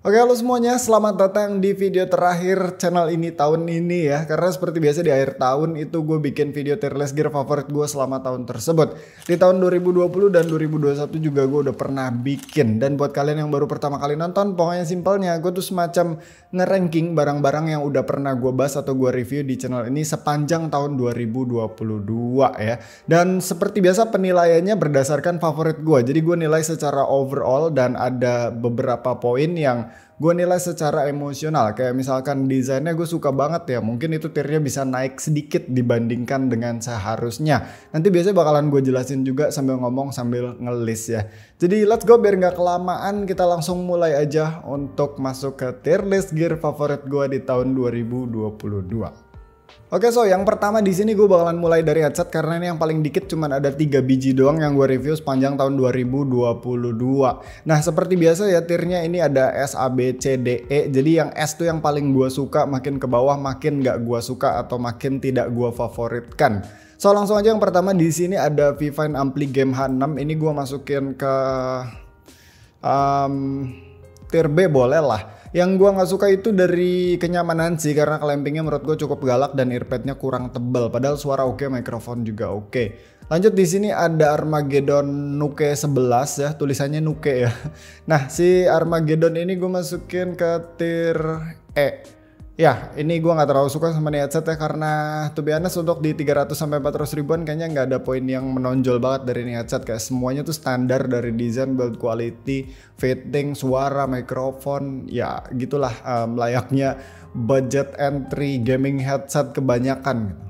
Oke, halo semuanya, selamat datang di video terakhir channel ini tahun ini ya. Karena seperti biasa di akhir tahun itu gue bikin video tier list gear favorit gue selama tahun tersebut. Di tahun 2020 dan 2021 juga gue udah pernah bikin. Dan buat kalian yang baru pertama kali nonton, pokoknya simpelnya gue tuh semacam nge-ranking barang-barang yang udah pernah gue bahas atau gue review di channel ini sepanjang tahun 2022 ya. Dan seperti biasa penilaiannya berdasarkan favorit gue. Jadi gue nilai secara overall dan ada beberapa poin yang gue nilai secara emosional. Kayak misalkan desainnya gue suka banget ya, mungkin itu tiernya bisa naik sedikit dibandingkan dengan seharusnya. Nanti biasanya bakalan gue jelasin juga sambil ngomong sambil ngelis ya. Jadi let's go, biar nggak kelamaan kita langsung mulai aja untuk masuk ke tier list gear favorit gue di tahun 2022. Oke, so yang pertama di sini gue bakalan mulai dari headset karena ini yang paling dikit, cuman ada 3 biji doang yang gue review sepanjang tahun 2022. Nah, seperti biasa ya tiernya ini ada S, A, B, C, D, E. Jadi yang S tuh yang paling gue suka, makin ke bawah makin gak gue suka atau makin tidak gue favoritkan. So langsung aja yang pertama di sini ada V-Fine Ampli Game H6. Ini gue masukin ke tier B boleh lah. Yang gue nggak suka itu dari kenyamanan sih, karena clampingnya menurut gue cukup galak dan earpadnya kurang tebal. Padahal suara oke, mikrofon juga oke. Lanjut di sini ada Armageddon Nuke 11 ya, tulisannya Nuke ya. Nah, si Armageddon ini gue masukin ke tier E. Ya, ini gue nggak terlalu suka sama nih headset ya, karena to be honest untuk di 300 sampai 400 ribuan kayaknya nggak ada poin yang menonjol banget dari nih headset. Kayak semuanya tuh standar dari desain, build quality, fitting, suara, mikrofon, ya gitulah layaknya budget entry gaming headset kebanyakan gitu.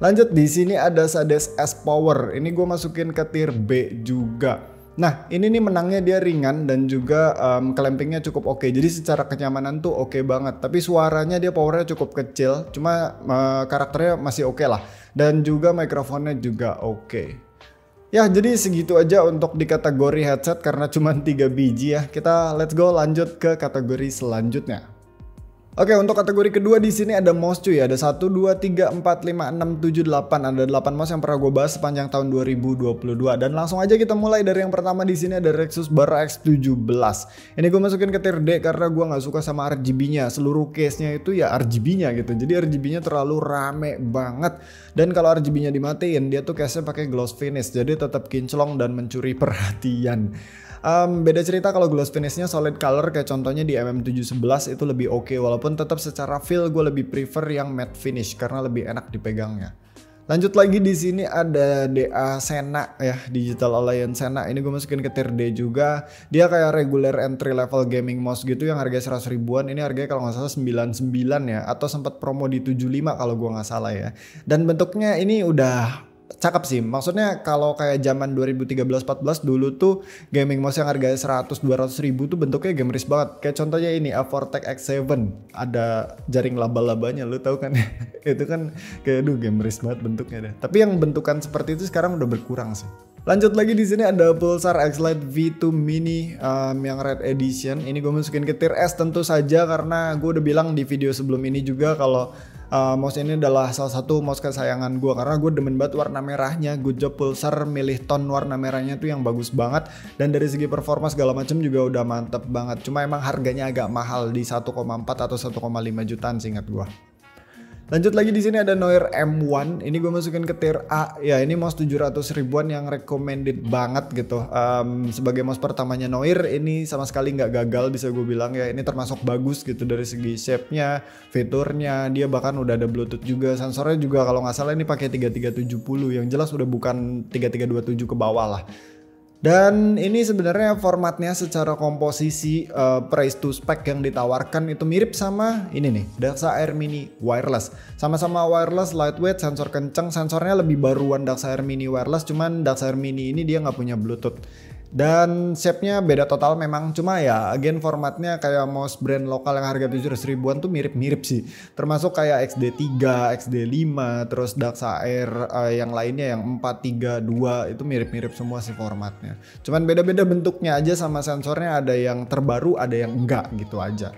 Lanjut di sini ada Sades S Power. Ini gue masukin ke tier B juga. Nah, ini nih menangnya dia ringan dan juga clampingnya cukup oke. Jadi secara kenyamanan tuh oke banget. Tapi suaranya dia powernya cukup kecil. Cuma karakternya masih oke lah. Dan juga mikrofonnya juga oke. Ya, jadi segitu aja untuk di kategori headset karena cuma 3 biji ya. Kita let's go lanjut ke kategori selanjutnya. Oke, untuk kategori kedua di sini ada mouse cuy. Ada 1, 2, 3, 4, 5, 6, 7, 8. Ada 8 mouse yang pernah gue bahas sepanjang tahun 2022. Dan langsung aja kita mulai dari yang pertama di sini ada Rexus Bara X17. Ini gue masukin ke tier D karena gue nggak suka sama RGB-nya. Seluruh case-nya itu ya RGB-nya gitu. Jadi RGB-nya terlalu rame banget. Dan kalau RGB-nya dimatiin, dia tuh case-nya pakai gloss finish. Jadi tetap kinclong dan mencuri perhatian. Beda cerita kalau gloss finishnya solid color kayak contohnya di MM711 itu lebih oke, walaupun tetap secara feel gue lebih prefer yang matte finish karena lebih enak dipegangnya. Lanjut lagi di sini ada DA Sena ya, Digital Alliance Sena. Ini gue masukin ke tier D juga. Dia kayak regular entry level gaming mouse gitu yang harganya 100 ribuan. Ini harganya kalau nggak salah 99 ya, atau sempat promo di 75 kalau gue nggak salah ya. Dan bentuknya ini udah cakep sih, maksudnya kalau kayak zaman 2013-14 dulu tuh gaming mouse yang harganya 100-200 ribu tuh bentuknya gameris banget. Kayak contohnya ini Avortek X7, ada jaring laba-labanya, lu tahu kan? Itu kan kayak gameris banget bentuknya deh. Tapi yang bentukan seperti itu sekarang udah berkurang sih. Lanjut lagi di sini ada Pulsar X-Lite V2 Mini yang Red Edition. Ini gue masukin ke tier S tentu saja karena gue udah bilang di video sebelum ini juga kalau mouse ini adalah salah satu mouse kesayangan gue karena gue demen banget warna merahnya. Good job Pulsar milih tone warna merahnya tuh yang bagus banget, dan dari segi performa segala macam juga udah mantep banget. Cuma emang harganya agak mahal di 1,4 atau 1,5 jutaan seingat gue. Lanjut lagi di sini ada Noir M1. Ini gue masukin ke tier A. Ya, ini mouse 700 ribuan yang recommended banget gitu. Sebagai mouse pertamanya Noir, ini sama sekali nggak gagal bisa gue bilang ya. Ini termasuk bagus gitu dari segi shape-nya, fiturnya. Dia bahkan udah ada Bluetooth juga. Sensornya juga kalau nggak salah ini pakai 3370. Yang jelas udah bukan 3327 ke bawah lah. Dan ini sebenarnya formatnya secara komposisi price to spec yang ditawarkan itu mirip sama ini nih, DXR Mini Wireless. Sama-sama wireless, lightweight, sensor kenceng, sensornya lebih baruan DXR Mini Wireless, cuman DXR Mini ini dia nggak punya Bluetooth. Dan shape-nya beda total memang, cuma ya again formatnya kayak mouse brand lokal yang harga 700 ribuan tuh mirip-mirip sih. Termasuk kayak XD3, XD5, terus DXR yang lainnya yang 432 itu mirip-mirip semua sih formatnya. Cuman beda-beda bentuknya aja sama sensornya, ada yang terbaru, ada yang enggak gitu aja.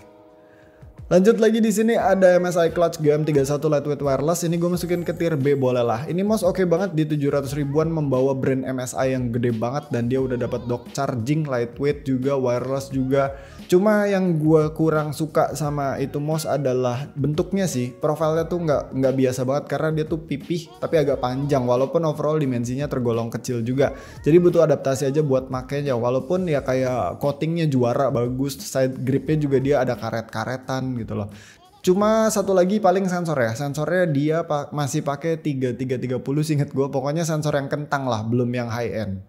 Lanjut lagi di sini ada MSI Clutch GM31 Lightweight Wireless. Ini gue masukin ke tier B boleh lah. Ini mouse oke banget di 700 ribuan, membawa brand MSI yang gede banget dan dia udah dapat dock charging, lightweight juga, wireless juga. Cuma yang gue kurang suka sama itu mouse adalah bentuknya sih. Profilnya tuh nggak biasa banget karena dia tuh pipih tapi agak panjang, walaupun overall dimensinya tergolong kecil juga. Jadi butuh adaptasi aja buat makainya, walaupun ya kayak coatingnya juara bagus, side gripnya juga dia ada karet-karetan gitu loh. Cuma satu lagi paling sensornya dia masih pakai 3330 seinget gue, pokoknya sensor yang kentang lah, belum yang high end.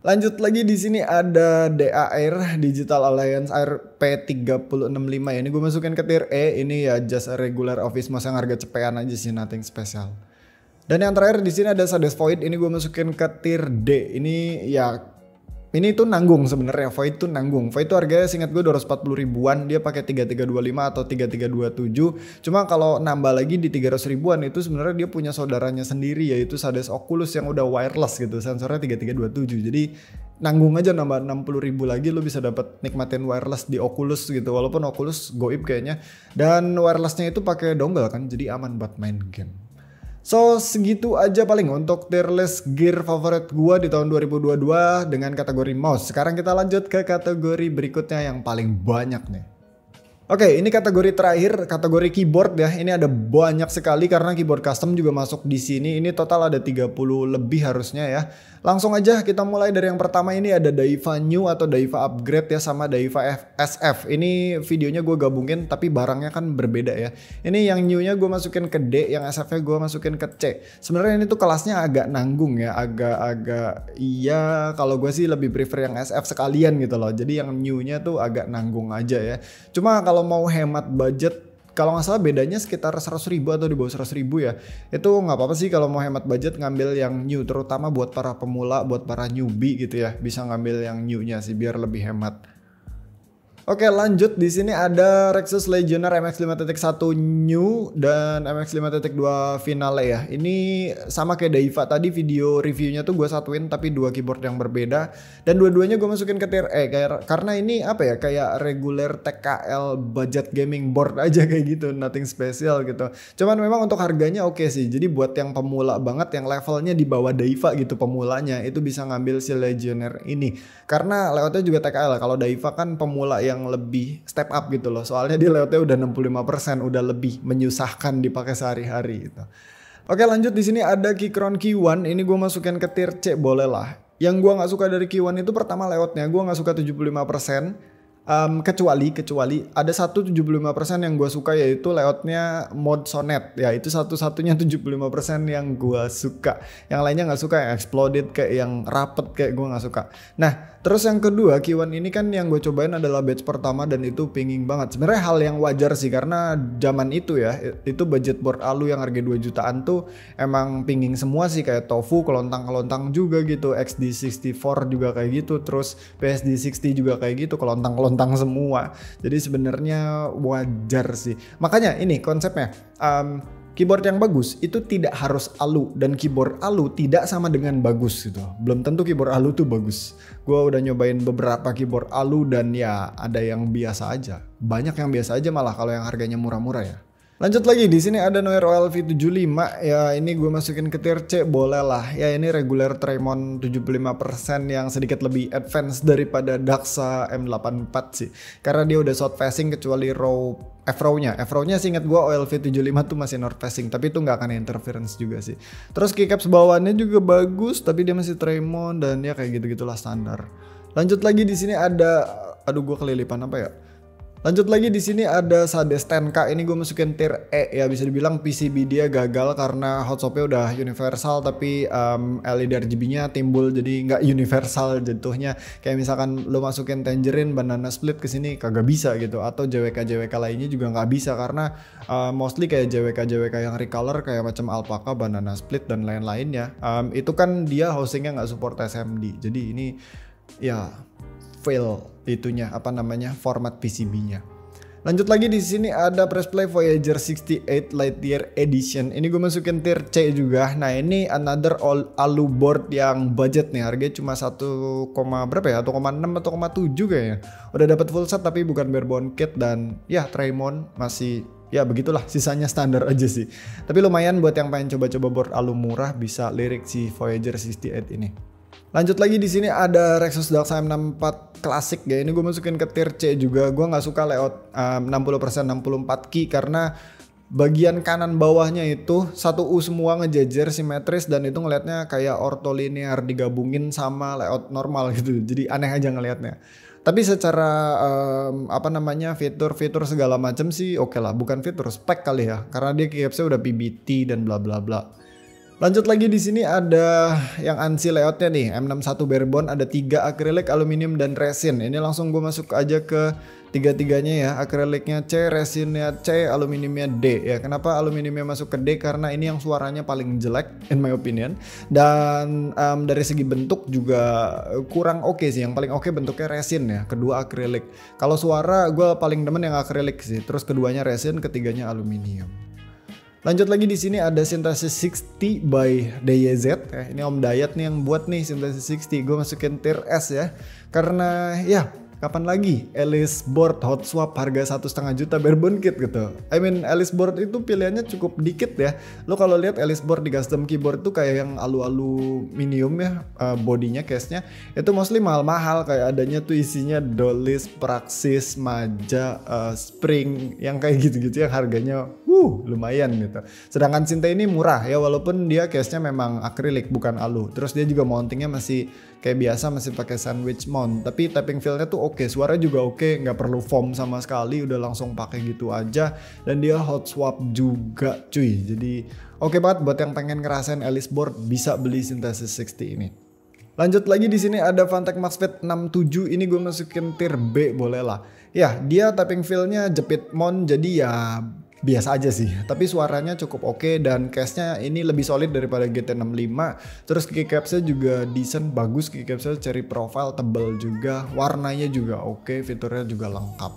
Lanjut lagi di sini ada DAR Digital Alliance Air P3065 ya. Ini gue masukin ke tier E. Ini ya just a regular office mouse yang harga cepean aja sih, nothing special. Dan yang terakhir di sini ada Sades Void. Ini gue masukin ke tier D. Ini tuh nanggung sebenarnya. Void tuh nanggung. Void tuh harganya seingat gue 240 ribuan. Dia pakai 3325 atau 3327. Cuma kalau nambah lagi di 300 ribuan itu sebenarnya dia punya saudaranya sendiri, yaitu Sades Oculus yang udah wireless gitu. Sensornya 3327. Jadi nanggung aja, nambah 60 ribu lagi lo bisa dapat nikmatin wireless di Oculus gitu. Walaupun Oculus goib kayaknya. Dan wirelessnya itu pakai dongle kan. Jadi aman buat main game. So segitu aja paling untuk tier list gear favorit gua di tahun 2022 dengan kategori mouse. Sekarang kita lanjut ke kategori berikutnya yang paling banyak nih. Oke, ini kategori terakhir, kategori keyboard ya. Ini ada banyak sekali karena keyboard custom juga masuk di sini. Ini total ada 30 lebih harusnya ya. Langsung aja kita mulai dari yang pertama. Ini ada Daiva New atau Daiva Upgrade ya, sama Daiva SF. Ini videonya gue gabungin tapi barangnya kan berbeda ya. Ini yang new-nya gue masukin ke D, yang SF-nya gue masukin ke C. Sebenarnya ini tuh kelasnya agak nanggung ya, agak iya, kalau gue sih lebih prefer yang SF sekalian gitu loh. Jadi yang new-nya tuh agak nanggung aja ya. Cuma kalau mau hemat budget, kalau nggak salah bedanya sekitar 100 ribu atau di bawah 100 ribu ya. Itu nggak apa-apa sih kalau mau hemat budget ngambil yang new, terutama buat para pemula, buat para newbie gitu ya. Bisa ngambil yang new-nya sih biar lebih hemat. Oke, lanjut di sini ada Rexus Legionnaire MX 5.1 New dan MX 5.2 Finale ya. Ini sama kayak Daiva tadi, video reviewnya tuh gue satuin tapi dua keyboard yang berbeda. Dan dua-duanya gue masukin ke tier E karena ini apa ya, kayak regular TKL budget gaming board aja kayak gitu, nothing special gitu. Cuman memang untuk harganya oke sih. Jadi buat yang pemula banget, yang levelnya di bawah Daiva gitu pemulanya, itu bisa ngambil si Legionnaire ini. Karena layoutnya juga TKL. Kalau Daiva kan pemula yang lebih step up gitu loh. Soalnya dia layoutnya udah 65%, udah lebih menyusahkan dipakai sehari-hari gitu. Oke, lanjut di sini ada Keychron Key1. Ini gue masukin ke tier C boleh lah. Yang gue nggak suka dari Key1 itu pertama layoutnya. Gue nggak suka 75%. Kecuali ada 75% yang gue suka, yaitu layoutnya mode Sonnet ya. Itu satu-satunya 75% yang gue suka. Yang lainnya nggak suka, yang exploded kayak yang rapet kayak gue nggak suka. Nah terus yang kedua, Key1 ini kan yang gue cobain adalah batch pertama dan itu pinging banget. Sebenarnya hal yang wajar sih karena zaman itu ya, itu budget board alu yang harga 2 jutaan tuh emang pinging semua sih, kayak Tofu kelontang-kelontang juga gitu, XD64 juga kayak gitu, terus PSD60 juga kayak gitu, kelontang semua. Jadi sebenarnya wajar sih. Makanya ini konsepnya, keyboard yang bagus itu tidak harus alu, dan keyboard alu tidak sama dengan bagus gitu. Belum tentu keyboard alu tuh bagus. Gue udah nyobain beberapa keyboard alu dan ya ada yang biasa aja. Banyak yang biasa aja malah kalau yang harganya murah-murah ya. Lanjut lagi di sini ada Noir OLV75 ya, ini gue masukin ke tier C boleh lah. Ya ini regular Tremon 75% yang sedikit lebih advance daripada Daxa M84 sih. Karena dia udah south facing kecuali F-row-nya seingat gue OLV75 tuh masih north facing, tapi itu nggak akan interference juga sih. Terus keycaps bawaannya juga bagus tapi dia masih Tremon dan ya kayak gitu-gitulah standar. Lanjut lagi di sini ada, aduh gue kelilipan apa ya? Lanjut lagi di sini ada Sades 10K. Ini gue masukin tier E ya, bisa dibilang PCB dia gagal karena hot swap-nya udah universal tapi LED RGB-nya timbul jadi nggak universal jatuhnya. Kayak misalkan lo masukin Tangerine, Banana Split ke sini kagak bisa gitu, atau JWK lainnya juga nggak bisa karena mostly kayak JWK yang recolor kayak macam Alpaca, Banana Split dan lain-lainnya. Itu kan dia hostingnya nggak support SMD. Jadi ini ya fail itunya, apa namanya, format PCB-nya. Lanjut lagi di sini ada press play Voyager 68 Lightyear Edition. Ini gue masukin tier C juga. Nah ini another alu board yang budget nih. Harganya cuma 1, berapa ya? 1,6 atau 1,7 kayaknya. Udah dapat full set tapi bukan barebone kit, dan ya Traymon masih ya begitulah, sisanya standar aja sih. Tapi lumayan buat yang pengen coba-coba board alu murah, bisa lirik si Voyager 68 ini. Lanjut lagi di sini ada Rexus Darkside 64 klasik ya. Ini gue masukin ke tier C juga. Gue nggak suka layout 60% 64 key karena bagian kanan bawahnya itu 1U semua ngejejer simetris, dan itu ngelihatnya kayak ortolinear digabungin sama layout normal gitu. Jadi aneh aja ngelihatnya. Tapi secara fitur-fitur segala macam sih oke lah. Bukan fitur, spek kali ya. Karena dia keycapsnya udah PBT dan bla bla bla. Lanjut lagi di sini ada yang ANSI layoutnya nih, M61 barebone, ada 3 akrilik, aluminium dan resin. Ini langsung gue masuk aja ke tiga-tiganya ya. Akriliknya C, resinnya C, aluminiumnya D ya. Kenapa aluminiumnya masuk ke D? Karena ini yang suaranya paling jelek in my opinion. Dan dari segi bentuk juga kurang oke sih. Yang paling oke bentuknya resin ya. Kedua akrilik. Kalau suara gue paling demen yang akrilik sih. Terus keduanya resin, ketiganya aluminium. Lanjut lagi di sini ada Synthesis 60 by DYZ ya. Ini Om Dayat nih yang buat nih Synthesis 60. Gue masukin tier S ya. Karena ya kapan lagi Alice board hot swap harga 1,5 juta barebone kit gitu. I mean Alice board itu pilihannya cukup dikit ya. Lo kalau lihat Alice board di custom keyboard tuh kayak yang alu-aluminium ya, bodinya, case-nya itu mostly mahal-mahal, kayak adanya tuh isinya Dolis, Praxis, Maja, Spring yang kayak gitu-gitu yang harganya lumayan gitu. Sedangkan Sinte ini murah ya, walaupun dia case-nya memang akrilik bukan alu. Terus dia juga mountingnya masih kayak biasa, masih pakai sandwich mount. Tapi tapping feel-nya tuh oke, suara juga oke, nggak perlu foam sama sekali, udah langsung pakai gitu aja. Dan dia hot swap juga cuy. Jadi oke banget buat yang pengen ngerasain Alice board, bisa beli Synthesis 60 ini. Lanjut lagi di sini ada Fantech MaxFit 67. Ini gue masukin tier B boleh lah. Ya dia tapping feel-nya jepit mount, jadi ya biasa aja sih, tapi suaranya cukup oke, dan case-nya ini lebih solid daripada GT65. Terus keycapsnya juga decent, bagus, keycapsnya cherry profile, tebel juga, warnanya juga oke, fiturnya juga lengkap.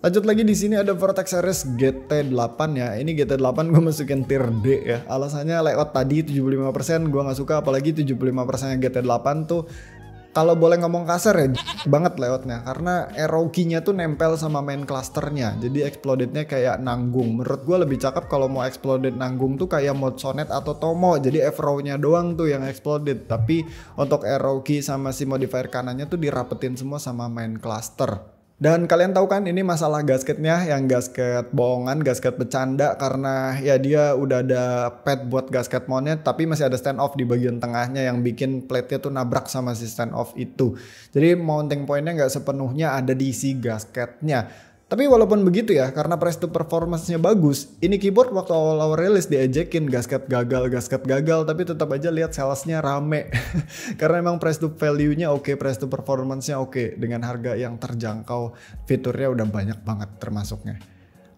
Lanjut lagi di sini ada Vortex Series GT8 ya. Ini GT8 gue masukin tier D ya. Alasannya layout tadi 75% gue nggak suka, apalagi 75% GT8 tuh kalau boleh ngomong kasar ya banget layoutnya, karena arrow key-nya tuh nempel sama main clusternya, jadi exploded-nya kayak nanggung. Menurut gue lebih cakep kalau mau exploded nanggung tuh kayak mode Sonet atau Tomo, jadi F-row-nya doang tuh yang exploded, tapi untuk arrow key sama si modifier kanannya tuh dirapetin semua sama main cluster. Dan kalian tahu kan ini masalah gasketnya, yang gasket bohongan, gasket bercanda, karena ya dia udah ada pad buat gasket mountnya, tapi masih ada stand off di bagian tengahnya yang bikin plate-nya tuh nabrak sama si stand off itu. Jadi mounting point-nya nggak sepenuhnya ada di si gasketnya. Tapi walaupun begitu ya, karena price to performance-nya bagus, ini keyboard waktu awal-awal rilis diejekin gasket gagal, tapi tetap aja lihat salesnya rame. Karena emang price to value-nya oke, price to performance-nya oke, dengan harga yang terjangkau, fiturnya udah banyak banget termasuknya.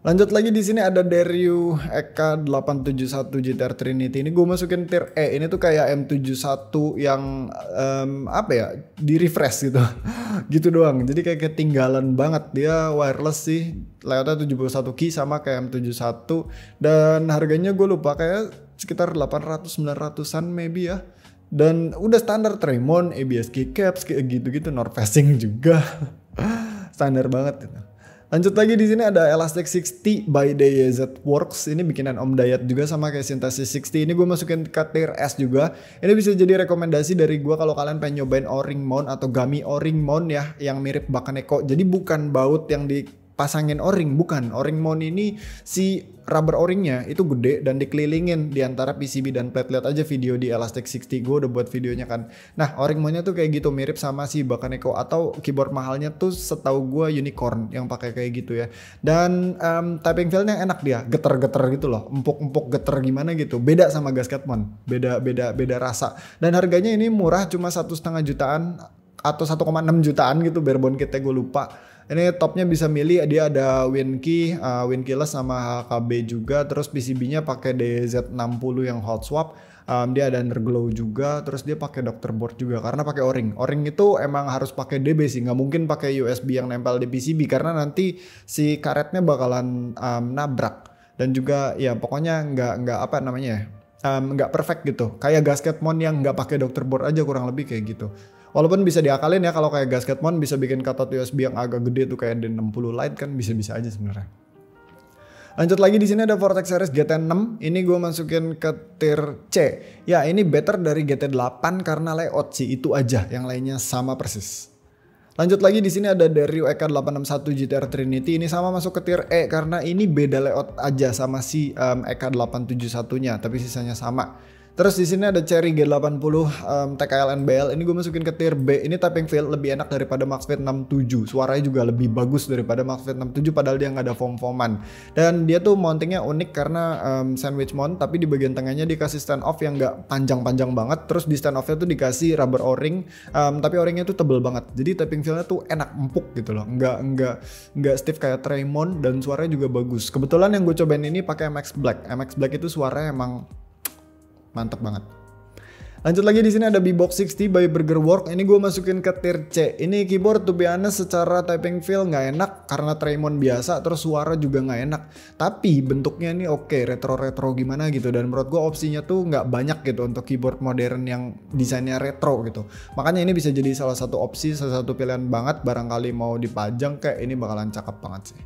Lanjut lagi di sini ada Dairyu Eka 871 GTR Trinity. Ini gue masukin tier E. Ini tuh kayak M71 yang di refresh gitu. Gitu doang. Jadi kayak ketinggalan banget. Dia wireless sih. Layoutnya 71 key sama kayak M71. Dan harganya gue lupa, kayak sekitar 800-900an maybe ya. Dan udah standar Traymon, ABS keycaps kayak gitu-gitu, north facing juga. Standar banget gitu. Lanjut lagi di sini ada Elastic 60 by DYZ Works. Ini bikinan Om Dayat juga sama kayak Synthesis 60. Ini gue masukin ke tier S juga. Ini bisa jadi rekomendasi dari gue kalau kalian pengen nyobain O-ring mount atau Gami O-ring mount ya, yang mirip Bakaneko. Jadi bukan baut yang dipasangin O-ring, bukan. O-ring mount ini si rubber O-ringnya itu gede dan dikelilingin di antara PCB dan plate. Lihat aja video di Elastic 60, gue udah buat videonya kan. Nah O-ring mountnya tuh kayak gitu, mirip sama si Bakaneko, atau keyboard mahalnya tuh setahu gue Unicorn yang pakai kayak gitu ya. Dan typing feel-nya enak, dia geter-geter gitu loh, empuk-empuk geter gimana gitu. Beda sama gasket mount, beda rasa. Dan harganya ini murah, cuma 1,5 jutaan atau 1,6 jutaan gitu barebone kitnya, gue lupa. Ini topnya bisa milih, dia ada WinKey, WinKeyless sama HKB juga. Terus PCB-nya pakai DZ60 yang hot swap. Dia ada underglow juga, terus dia pakai Dr. Board juga karena pakai O-ring. O-ring itu emang harus pakai DB sih, nggak mungkin pakai USB yang nempel di PCB karena nanti si karetnya bakalan nabrak. Dan juga ya pokoknya nggak apa namanya ya, nggak perfect gitu. Kayak gasket mount yang nggak pakai Dr. Board aja kurang lebih kayak gitu. Walaupun bisa diakalin ya, kalau kayak gasket mount bisa bikin katot USB yang agak gede tuh kayak D60 Lite kan bisa-bisa aja sebenarnya. Lanjut lagi di sini ada Vortex Series GT6. Ini gue masukin ke tier C. Ya ini better dari GT8 karena layout sih itu aja, yang lainnya sama persis. Lanjut lagi di sini ada Dario EK861 GTR Trinity. Ini sama masuk ke tier E karena ini beda layout aja sama si EK871-nya, tapi sisanya sama. Terus di sini ada Cherry G80 TKL NBL. Ini gue masukin ke tier B. Ini typing feel lebih enak daripada MaxFit 67. Suaranya juga lebih bagus daripada MaxFit 67 padahal dia nggak ada foam-foaman. Dan dia tuh mountingnya unik karena sandwich mount, tapi di bagian tengahnya dikasih stand off yang nggak panjang-panjang banget. Terus di stand offnya tuh dikasih rubber o-ring, tapi o-ringnya tuh tebel banget. Jadi typing feelnya tuh enak, empuk gitu loh. Nggak stiff kayak Tremont, dan suaranya juga bagus. Kebetulan yang gue cobain ini pakai MX Black. MX Black itu suaranya emang mantep banget. Lanjut lagi di sini ada Bebox 60 by Burgerwork. Ini gue masukin ke tier C. Ini keyboard to be honest secara typing feel nggak enak karena Tremont biasa, terus suara juga nggak enak. Tapi bentuknya ini oke, retro-retro gimana gitu. Dan menurut gue opsinya tuh nggak banyak gitu untuk keyboard modern yang desainnya retro gitu. Makanya ini bisa jadi salah satu opsi, salah satu pilihan banget. Barangkali mau dipajang kayak ini bakalan cakep banget sih.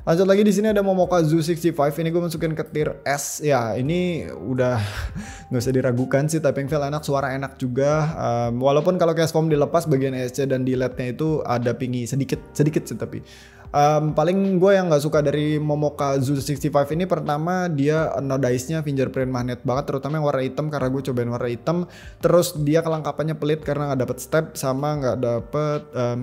Lanjut lagi di sini ada Momoka Zoo 65. Ini gue masukin ke tier S. Ya ini udah nggak usah diragukan sih, typing feel enak, suara enak juga. Walaupun kalau case foam dilepas bagian ESC dan di LED-nya itu ada pingi sedikit sih tapi. Paling gue yang nggak suka dari Momoka Zoo 65 ini pertama dia no dice-nya fingerprint magnet banget, terutama yang warna hitam karena gue cobain warna hitam. Terus dia kelengkapannya pelit karena nggak dapet step sama nggak dapet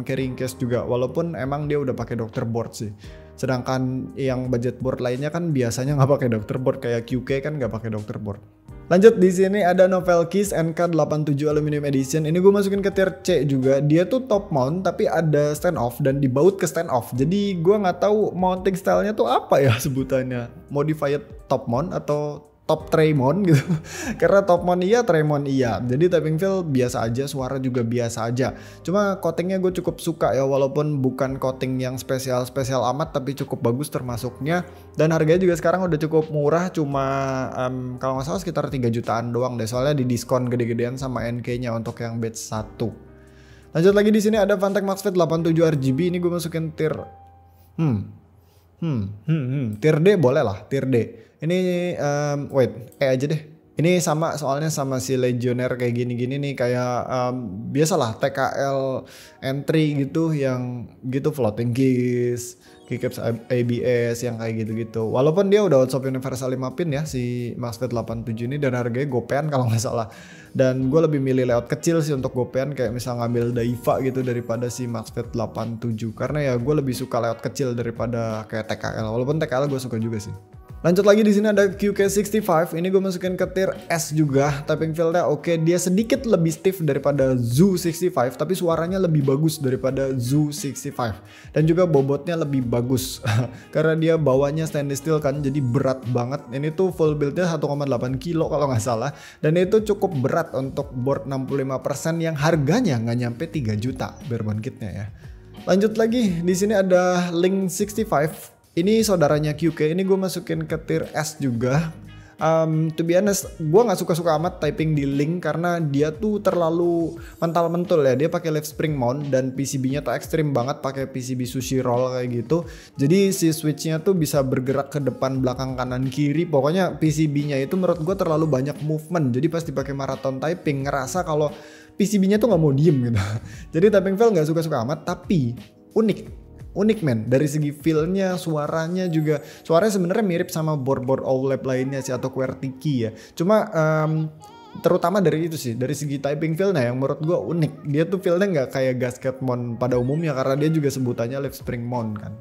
carrying case juga. Walaupun emang dia udah pakai Dr. Board sih. Sedangkan yang budget board lainnya kan biasanya nggak pakai Dr. Board, kayak QK kan nggak pakai Dr. Board. Lanjut di sini ada Novel Keys NK87 Aluminium Edition. Ini gue masukin ke tier C juga. Dia tuh top mount tapi ada stand off dan dibaut ke stand off. Jadi gue nggak tahu mounting stylenya tuh apa ya sebutannya. Modified top mount atau top Tremont gitu. Karena top mount iya, Tremont iya. Jadi typing feel biasa aja, suara juga biasa aja. Cuma coatingnya gue cukup suka ya, walaupun bukan coating yang spesial amat tapi cukup bagus termasuknya. Dan harganya juga sekarang udah cukup murah, cuma kalau nggak salah sekitar 3 jutaan doang deh. Soalnya di diskon gede-gedean sama NK-nya untuk yang batch 1. Lanjut lagi di sini ada Fantech MaxFit 87 RGB. Ini gue masukin tier tier D boleh lah, tier D. Ini wait, aja deh. Ini sama soalnya sama si Legionnaire kayak gini-gini nih, kayak biasalah TKL entry gitu yang gitu floating keys, keycaps ABS yang kayak gitu-gitu. Walaupun dia udah outsop universal 5 pin ya si MaxFit 87 ini, dan harganya gopean kalau nggak salah. Dan gue lebih milih layout kecil sih untuk gopean, kayak misal ngambil Daiva gitu daripada si MaxFit 87. Karena ya gue lebih suka layout kecil daripada kayak TKL. Walaupun TKL gue suka juga sih. Lanjut lagi di sini ada QK65. Ini gue masukin ke tier S juga. Typing feel-nya oke, dia sedikit lebih stiff daripada Zoo 65, tapi suaranya lebih bagus daripada Zoo 65. Dan juga bobotnya lebih bagus karena dia bawanya stainless steel kan, jadi berat banget. Ini tuh full build-nya 1,8 kilo kalau nggak salah. Dan itu cukup berat untuk board 65% yang harganya nggak nyampe 3 juta barebone kitnya ya. Lanjut lagi di sini ada Link 65. Ini saudaranya QK. Ini gue masukin ke tier S juga. To be honest, gue nggak suka-suka amat typing di Link karena dia tuh terlalu mental-mentul ya. Dia pakai left spring mount dan PCB-nya tuh ekstrim banget, pakai PCB sushi roll kayak gitu. Jadi si switch-nya tuh bisa bergerak ke depan, belakang, kanan, kiri. Pokoknya PCB-nya itu menurut gue terlalu banyak movement. Jadi pas dipakai marathon typing ngerasa kalau PCB-nya tuh nggak mau diem gitu. Jadi typing feel nggak suka-suka amat, tapi unik men, dari segi feel-nya, suaranya juga. Suaranya sebenarnya mirip sama board-board OLED lainnya sih, atau QWERTY ya. Cuma terutama dari itu sih, dari segi typing feel-nya yang menurut gue unik. Dia tuh feel-nya nggak kayak gasket mount pada umumnya karena dia juga sebutannya left spring mount kan.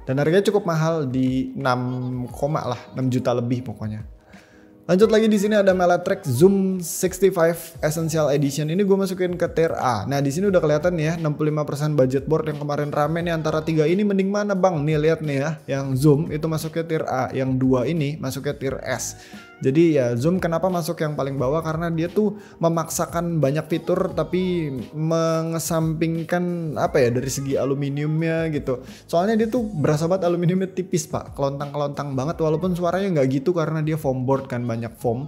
Dan harganya cukup mahal di 6 juta lebih pokoknya. Lanjut lagi di sini ada Meletrek Zoom 65 Essential Edition. Ini gue masukin ke tier A. Nah di sini udah kelihatan nih ya, 65% budget board yang kemarin rame nih, antara 3 ini mending mana bang? Nih lihat nih ya, yang Zoom itu masuk ke tier A, yang 2 ini masuk ke tier S. Jadi ya Zoom kenapa masuk yang paling bawah, karena dia tuh memaksakan banyak fitur tapi mengesampingkan apa ya dari segi aluminiumnya gitu. Soalnya dia tuh berasa banget aluminiumnya tipis pak, kelontang-kelontang banget walaupun suaranya nggak gitu karena dia foam board kan, banyak foam.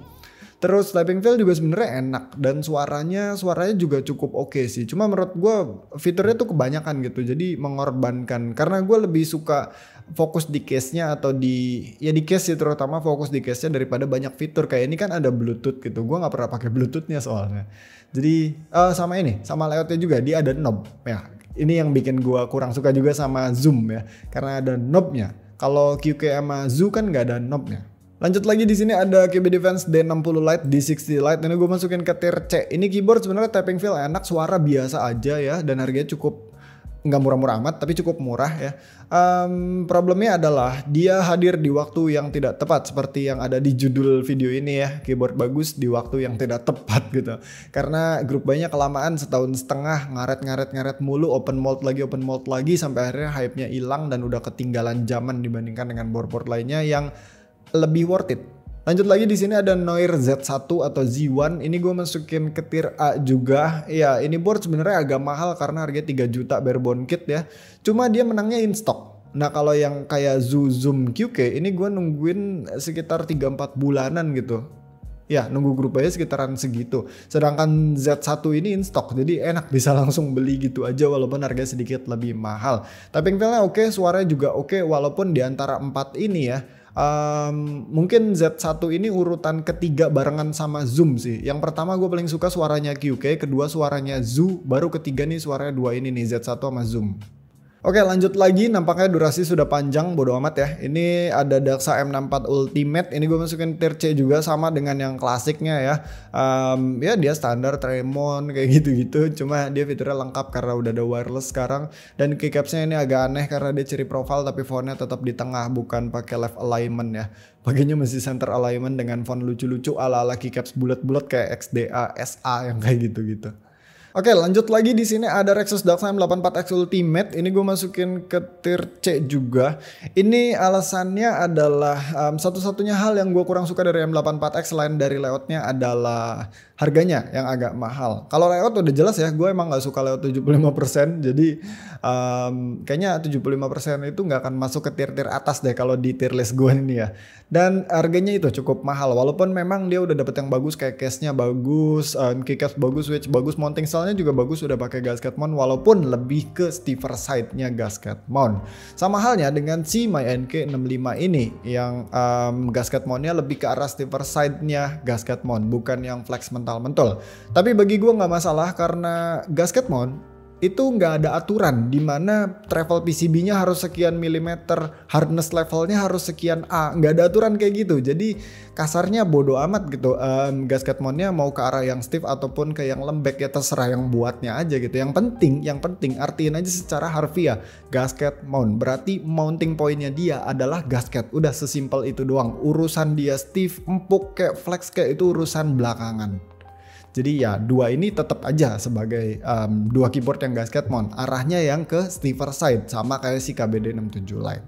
Terus typing feel juga sebenarnya enak dan suaranya juga cukup oke sih. Cuma menurut gue fiturnya tuh kebanyakan gitu, jadi mengorbankan. Karena gue lebih suka fokus di case-nya atau di case sih, terutama fokus di case-nya daripada banyak fitur. Kayak ini kan ada Bluetooth gitu, gue nggak pernah pakai Bluetooth-nya soalnya. Jadi sama layoutnya juga, dia ada knob ya. Ini yang bikin gue kurang suka juga sama Zoom ya, karena ada knobnya. Kalau QK sama Zoo kan nggak ada knobnya. Lanjut lagi di sini ada KB Defense D60 Lite, D60 Lite. Ini gue masukin ke tier C. Ini keyboard sebenarnya typing feel enak, suara biasa aja ya, dan harganya cukup nggak murah-murah amat, tapi cukup murah ya. Problemnya adalah dia hadir di waktu yang tidak tepat, seperti yang ada di judul video ini ya. Keyboard bagus di waktu yang tidak tepat gitu. Karena grup buy-nya kelamaan setahun setengah, ngaret mulu, open mode lagi sampai akhirnya hype-nya hilang dan udah ketinggalan zaman dibandingkan dengan board-board lainnya yang lebih worth it. Lanjut lagi di sini ada Noir Z1 atau Z1. Ini gue masukin ke tier A juga. Ya, ini board sebenarnya agak mahal karena harganya 3 juta barebone kit ya. Cuma dia menangnya in stock. Nah, kalau yang kayak Zoom QK ini gue nungguin sekitar 3-4 bulanan gitu. Ya, nunggu grup aja sekitaran segitu. Sedangkan Z1 ini in stock, jadi enak bisa langsung beli gitu aja walaupun harganya sedikit lebih mahal. Typing feel-nya oke, suaranya juga oke, walaupun di antara 4 ini ya. Mungkin Z1 ini urutan ketiga barengan sama Zoom sih. Yang pertama gue paling suka suaranya QK, kedua suaranya Zoo, baru ketiga nih suaranya dua ini nih, Z1 sama Zoom. Oke, lanjut lagi, nampaknya durasi sudah panjang, bodo amat ya. Ini ada Daxa M64 Ultimate, ini gue masukin tier C juga sama dengan yang klasiknya ya. Ya dia standar Tremon kayak gitu-gitu, cuma dia fiturnya lengkap karena udah ada wireless sekarang. Dan keycapsnya ini agak aneh karena dia ciri profile tapi fontnya tetap di tengah, bukan pakai left alignment ya. Pakainya masih center alignment dengan font lucu-lucu ala-ala keycaps bulat-bulat kayak XDA, SA yang kayak gitu-gitu. Oke, lanjut lagi di sini ada Rexus Daxa M84X Ultimate. Ini gue masukin ke tier C juga. Ini alasannya adalah satu-satunya hal yang gue kurang suka dari M84X selain dari layoutnya adalah harganya yang agak mahal. Kalau layout udah jelas ya, gue emang gak suka layout 75%. Jadi kayaknya 75% itu gak akan masuk ke tier-tier atas deh kalau di tier list gue ini ya. Dan harganya itu cukup mahal. Walaupun memang dia udah dapet yang bagus kayak case-nya bagus, keycaps bagus, switch bagus, mounting style-nya juga bagus, udah pakai gasket mount walaupun lebih ke stiffer side-nya gasket mount. Sama halnya dengan si MyNK65 ini yang gasket mount-nya lebih ke arah stiffer side-nya gasket mount, bukan yang flex mental-mental. Tapi bagi gue nggak masalah karena gasket mount itu nggak ada aturan di mana travel PCB-nya harus sekian milimeter, hardness levelnya harus sekian A, nggak ada aturan kayak gitu. Jadi kasarnya bodo amat gitu. Gasket mount-nya mau ke arah yang stiff ataupun ke yang lembek ya terserah yang buatnya aja gitu. Yang penting artiin aja secara harfiah gasket mount. Berarti mounting point-nya dia adalah gasket. Udah sesimpel itu doang. Urusan dia stiff, empuk kayak flex kayak itu urusan belakangan. Jadi ya dua ini tetap aja sebagai dua keyboard yang gasket mount. Arahnya yang ke stiffer side sama kayak si KBD67 Lite.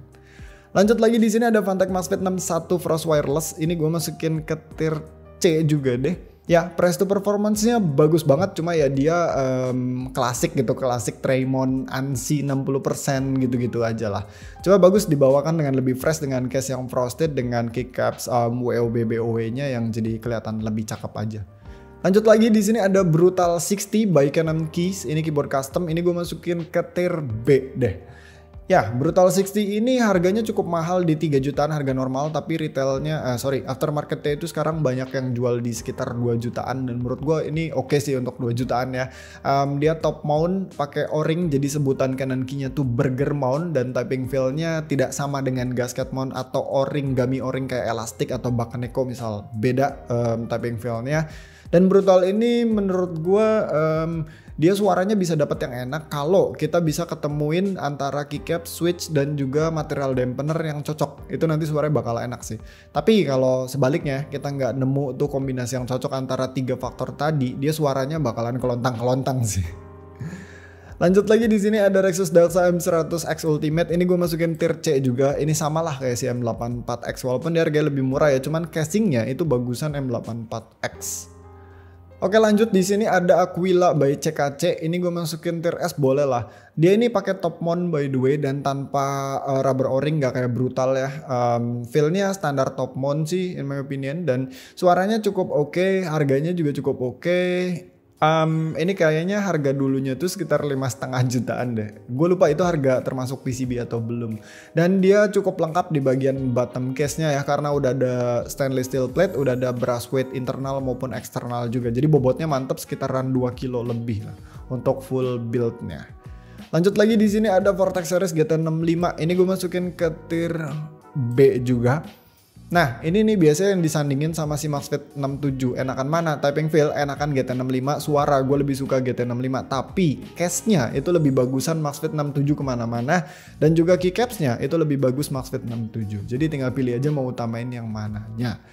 Lanjut lagi di sini ada Phanteks MaxFit 61 Frost Wireless. Ini gue masukin ke tier C juga deh. Ya price to performance-nya bagus banget, cuma ya dia klasik gitu, klasik Tremon ANSI 60% gitu-gitu aja lah. Coba bagus dibawakan dengan lebih fresh dengan case yang frosted dengan keycaps WOB-BOW-nya yang jadi kelihatan lebih cakep aja. Lanjut lagi di sini ada Brutal 60 by Canon Keys. Ini keyboard custom. Ini gue masukin ke tier B deh. Ya, Brutal 60 ini harganya cukup mahal di 3 jutaan harga normal, tapi retailnya aftermarketnya itu sekarang banyak yang jual di sekitar 2 jutaan dan menurut gue ini oke sih untuk 2 jutaan ya. Dia top mount pakai o-ring, jadi sebutan Canon Key-nya tuh burger mount dan typing feel-nya tidak sama dengan gasket mount atau o-ring, gummy o-ring kayak elastik atau Bakeneko misal. Beda typing feel-nya. Dan Brutal ini menurut gue dia suaranya bisa dapat yang enak kalau kita bisa ketemuin antara keycap, switch dan juga material dampener yang cocok. Itu nanti suaranya bakal enak sih. Tapi kalau sebaliknya kita nggak nemu tuh kombinasi yang cocok antara 3 faktor tadi, dia suaranya bakalan kelontang-kelontang sih. Lanjut lagi di sini ada Rexus Dalsa M100X Ultimate. Ini gue masukin tier C juga. Ini samalah kayak si M84X walaupun dia harganya lebih murah ya. Cuman casingnya itu bagusan M84X. Oke, lanjut di sini ada Aquila by CKC. Ini gue masukin tier S boleh lah. Dia ini pakai top mount by the way dan tanpa rubber o-ring, nggak kayak brutal ya. Feel-nya standar top mount sih in my opinion dan suaranya cukup oke, harganya juga cukup oke. Ini kayaknya harga dulunya tuh sekitar 5,5 jutaan deh. Gue lupa itu harga termasuk PCB atau belum. Dan dia cukup lengkap di bagian bottom case-nya ya karena udah ada stainless steel plate, udah ada brass weight internal maupun eksternal juga. Jadi bobotnya mantep sekitaran 2 kilo lebih lah untuk full build-nya. Lanjut lagi di sini ada Vortex Series GT65. Ini gue masukin ke tier B juga. Nah ini nih biasanya yang disandingin sama si MaxFit 67. Enakan mana? Typing feel enakan GT65. Suara gue lebih suka GT65. Tapi case-nya itu lebih bagusan MaxFit 67 kemana-mana. Dan juga keycaps-nya itu lebih bagus MaxFit 67. Jadi tinggal pilih aja mau utamain yang mananya.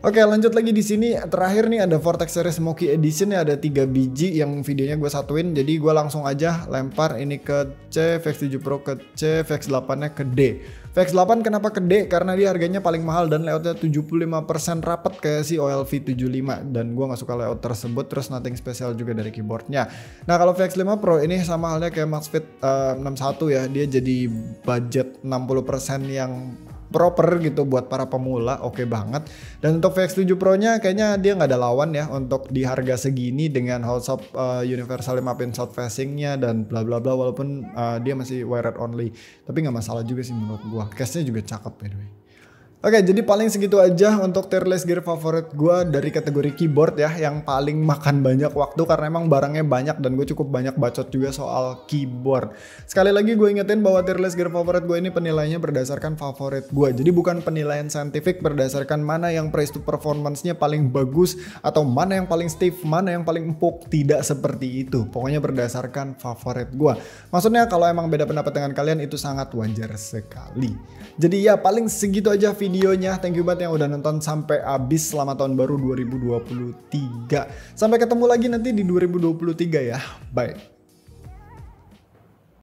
Oke, lanjut lagi di sini. Terakhir nih ada Vortex Series Smoky Edition ya, ada 3 biji yang videonya gue satuin. Jadi gue langsung aja lempar ini ke C, VX7 Pro ke C, VX8-nya ke D. VX8 kenapa ke D? Karena dia harganya paling mahal dan layoutnya 75% rapet kayak si OLV75 dan gue nggak suka layout tersebut. Terus nothing special juga dari keyboardnya. Nah kalau VX5 Pro ini sama halnya kayak MaxFit 61 ya, dia jadi budget 60% yang proper gitu buat para pemula, oke banget. Dan untuk VX7 Pro nya kayaknya dia nggak ada lawan ya untuk di harga segini dengan Holshop universal 5-pin south facing-nya dan bla bla bla, walaupun dia masih wired only. Tapi nggak masalah juga sih menurut gua. Case-nya juga cakep by the way. Oke, jadi paling segitu aja untuk tier list gear favorit gue dari kategori keyboard ya, yang paling makan banyak waktu karena emang barangnya banyak dan gue cukup banyak bacot juga soal keyboard. Sekali lagi gue ingetin bahwa tier list gear favorit gue ini penilaiannya berdasarkan favorit gue. Jadi bukan penilaian saintifik berdasarkan mana yang price to performance-nya paling bagus atau mana yang paling stiff, mana yang paling empuk. Tidak seperti itu. Pokoknya berdasarkan favorit gue. Maksudnya kalau emang beda pendapat dengan kalian itu sangat wajar sekali. Jadi ya paling segitu aja videonya. Thank you banget yang udah nonton sampai habis. Selamat tahun baru 2023. Sampai ketemu lagi nanti di 2023 ya. Bye.